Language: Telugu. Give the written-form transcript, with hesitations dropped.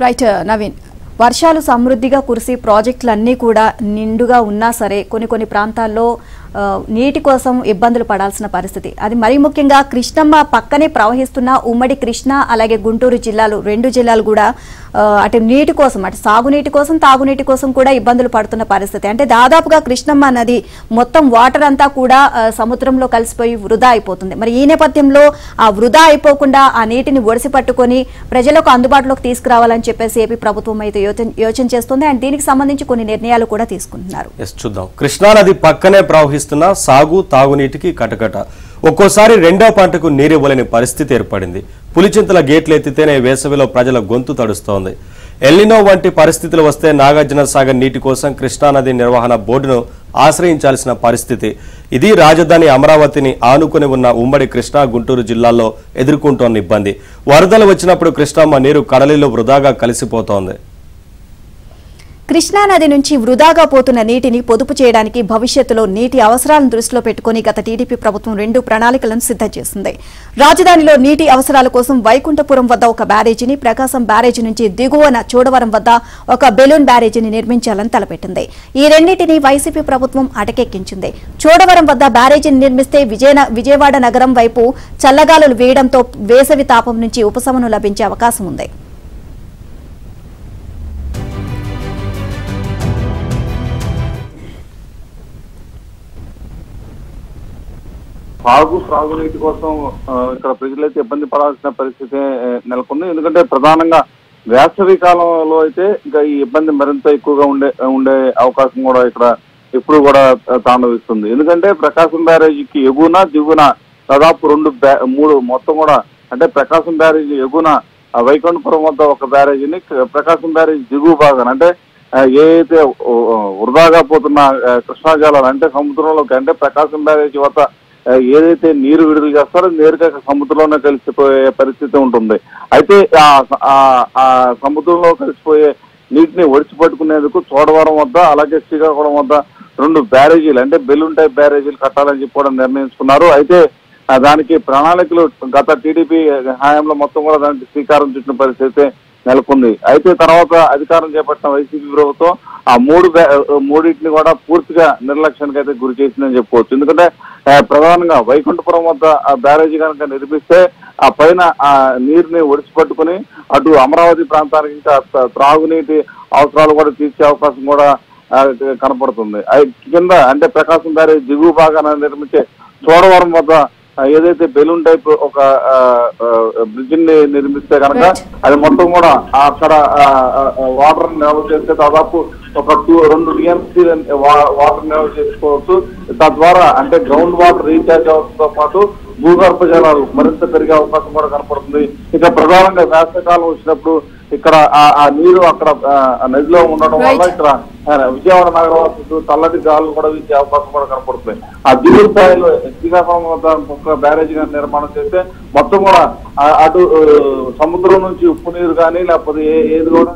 రైట్ నవీన్, వర్షాలు సమృద్ధిగా కురిసి ప్రాజెక్టులన్నీ కూడా నిండుగా ఉన్నా సరే కొన్ని ప్రాంతాల్లో నీటి కోసం ఇబ్బందులు పడాల్సిన పరిస్థితి. అది మరీ ముఖ్యంగా కృష్ణమ్మ పక్కనే ప్రవహిస్తున్న ఉమ్మడి కృష్ణ అలాగే గుంటూరు జిల్లాలు, రెండు జిల్లాలు కూడా అటు నీటి కోసం, అటు సాగునీటి కోసం తాగునీటి కోసం కూడా ఇబ్బందులు పడుతున్న పరిస్థితి. అంటే దాదాపుగా కృష్ణమ్మ నది మొత్తం వాటర్ అంతా కూడా సముద్రంలో కలిసిపోయి వృధా అయిపోతుంది. మరి ఈ నేపథ్యంలో ఆ వృధా అయిపోకుండా ఆ నీటిని ఒడిసి పట్టుకొని ప్రజలకు అందుబాటులోకి తీసుకురావాలని చెప్పేసి ఏపీ ప్రభుత్వం అయితే యోచన చేస్తుంది. అండ్ దీనికి సంబంధించి కొన్ని నిర్ణయాలు కూడా తీసుకుంటున్నారు. చూద్దాం. కృష్ణానది పక్కనే ప్రవహిస్తున్న సాగు తాగునీటికి కటకట. ఒక్కోసారి రెండో పంటకు నీరివ్వలేని పరిస్థితి ఏర్పడింది. పులిచింతల గేట్లు ఎత్తితేనే వేసవిలో ప్రజల గొంతు తడుస్తోంది. ఎల్నినో వంటి పరిస్థితులు వస్తే నాగార్జున సాగర్ నీటి కోసం కృష్ణానది నిర్వహణ బోర్డును ఆశ్రయించాల్సిన పరిస్థితి. ఇది రాజధాని అమరావతిని ఆనుకుని ఉన్న ఉమ్మడి కృష్ణా గుంటూరు జిల్లాల్లో ఎదుర్కొంటోన్న ఇబ్బంది. వరదలు వచ్చినప్పుడు కృష్ణమ్మ నీరు కడలిలో వృధాగా కలిసిపోతోంది. కృష్ణానది నుంచి వృధాగా పోతున్న నీటిని పొదుపు చేయడానికి భవిష్యత్తులో నీటి అవసరాలను దృష్టిలో పెట్టుకుని గత టీడీపీ ప్రభుత్వం 2 ప్రణాళికలను సిద్ధం చేసింది. రాజధానిలో నీటి అవసరాల కోసం వైకుంఠపురం వద్ద ఒక బ్యారేజీని, ప్రకాశం బ్యారేజీ నుంచి దిగువన చోడవరం వద్ద ఒక బెలూన్ బ్యారేజీని నిర్మించాలని తలపెట్టింది. ఈ రెండింటినీ వైసీపీ ప్రభుత్వం అటకెక్కించింది. చోడవరం వద్ద బ్యారేజీని నిర్మిస్తే విజయవాడ నగరం వైపు చల్లగాలులు వేయడంతో వేసవి తాపం నుంచి ఉపశమనం లభించే అవకాశం ఉంది. సాగునీటి కోసం ఇక్కడ ప్రజలైతే ఇబ్బంది పడాల్సిన పరిస్థితి నెలకొంది. ఎందుకంటే ప్రధానంగా వేసవి కాలంలో అయితే ఇంకా ఈ ఇబ్బంది మరింత ఎక్కువగా ఉండే అవకాశం కూడా ఇక్కడ ఎప్పుడు కూడా తాండవిస్తుంది. ఎందుకంటే ప్రకాశం బ్యారేజీకి ఎగువన దిగువన దాదాపు 3 మొత్తం కూడా, అంటే ప్రకాశం బ్యారేజీ ఎగువన వైకుంఠపురం వద్ద ఒక బ్యారేజీని, ప్రకాశం బ్యారేజీ దిగువ భాగాన అంటే ఏదైతే వృధాగా పోతున్న కృష్ణా జలాలు అంటే సముద్రంలోకి, అంటే ప్రకాశం బ్యారేజీ వద్ద ఏదైతే నీరు విడుదల చేస్తారో నేరుగా సముద్రంలోనే కలిసిపోయే పరిస్థితి ఉంటుంది. అయితే ఆ సముద్రంలో కలిసిపోయే నీటిని ఒడిచిపట్టుకునేందుకు చోడవరం వద్ద అలాగే శ్రీకాకుళం వద్ద 2 బ్యారేజీలు, అంటే బెలూన్ టైప్ బ్యారేజీలు కట్టాలని చెప్పి కూడా నిర్ణయించుకున్నారు. అయితే దానికి ప్రణాళికలు గత టీడీపీ హయాంలో మొత్తం కూడా దానికి శ్రీకారం చుట్టిన పరిస్థితి నెలకొంది. అయితే తర్వాత అధికారం చేపట్టిన వైసీపీ ప్రభుత్వం ఆ మూడింటిని కూడా పూర్తిగా నిర్లక్ష్యానికి అయితే గురి చేసిందని చెప్పుకోవచ్చు. ఎందుకంటే ప్రధానంగా వైకుంఠపురం వద్ద ఆ బ్యారేజీ కనుక నిర్మిస్తే ఆ పైన ఆ నీరుని ఒడిచిపట్టుకుని అటు అమరావతి ప్రాంతానికి ఇంకా త్రాగునీటి అవసరాలు కూడా తీర్చే అవకాశం కూడా కనపడుతుంది. కింద అంటే ప్రకాశం బ్యారేజీ దిగువ భాగాన్ని నిర్మించే చోడవరం వద్ద ఏదైతే బెలూన్ టైప్ ఒక బ్రిడ్జ్ ని నిర్మిస్తే కనుక అది మొత్తం కూడా అక్కడ వాటర్ నిల్వ చేస్తే దాదాపు ఒక 2 టీఎంసీ వాటర్ నిల్వ చేసుకోవచ్చు. తద్వారా అంటే గ్రౌండ్ వాటర్ రీఛార్జ్ అవడంతో పాటు భూగర్భ జలాలు మరింత పెరిగే అవకాశం కూడా కనపడుతుంది. ఇక ప్రధానంగా వేసవికాలం వచ్చినప్పుడు ఇక్కడ ఆ నీరు అక్కడ నదిలో ఉండడం వల్ల ఇక్కడ విజయవాడ నగరవాసులు చల్లటి గాలు కూడా వీచే అవకాశం కూడా కనపడుతుంది. ఆ దిగువ స్థాయిలో శ్రీకాకుళం వద్ద బ్యారేజీ నిర్మాణం చేస్తే మొత్తం కూడా అటు సముద్రం నుంచి ఉప్పు నీరు కానీ లేకపోతే ఏది కూడా